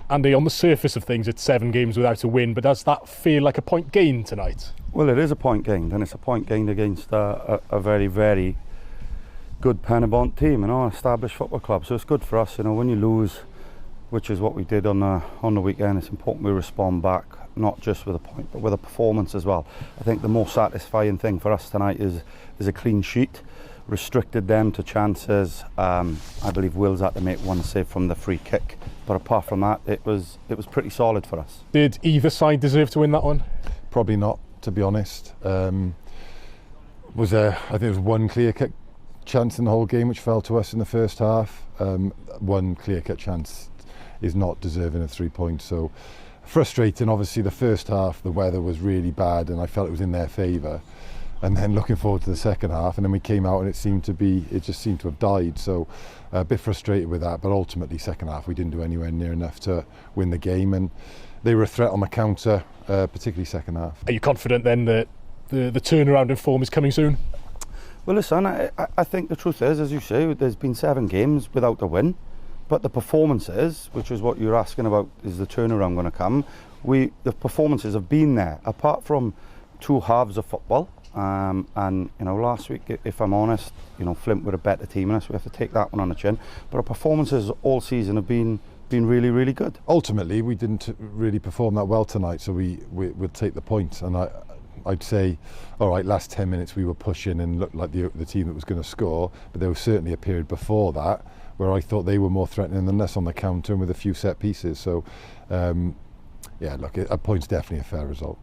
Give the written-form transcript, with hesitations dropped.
Andy, on the surface of things, it's 7 games without a win, but does that feel like a point gained tonight? Well, it is a point gained, and it's a point gained against a very, very good Pen-y-bont team, an established football club. So it's good for us, when you lose, which is what we did on the weekend. It's important we respond back, not just with a point, but with a performance as well. I think the most satisfying thing for us tonight is a clean sheet. Restricted them to chances. I believe Will's had to make one save from the free kick, but apart from that, it was pretty solid for us. Did either side deserve to win that one? Probably not, to be honest. I think there was one clear-cut chance in the whole game which fell to us in the first half. One clear-cut chance is not deserving of 3 points, so frustrating. Obviously the first half the weather was really bad and I felt it was in their favour, and then looking forward to the second half, and then we came out and it just seemed to have died. So a bit frustrated with that, but ultimately second half we didn't do anywhere near enough to win the game, and they were a threat on the counter, particularly second half. Are you confident then that the turnaround in form is coming soon? Well, listen, I think the truth is, as you say, there's been 7 games without a win, but the performances, which is what you're asking about, is the turnaround going to come? The performances have been there, apart from 2 halves of football. And last week, if I'm honest, Flint were a better team than us. We have to take that one on the chin. But our performances all season have been really, really good. Ultimately, we didn't really perform that well tonight, so we'll take the points. And I'd say, all right, last 10 minutes we were pushing and looked like the team that was going to score, but there was certainly a period before that where I thought they were more threatening than us on the counter and with a few set pieces. So, a point's definitely a fair result.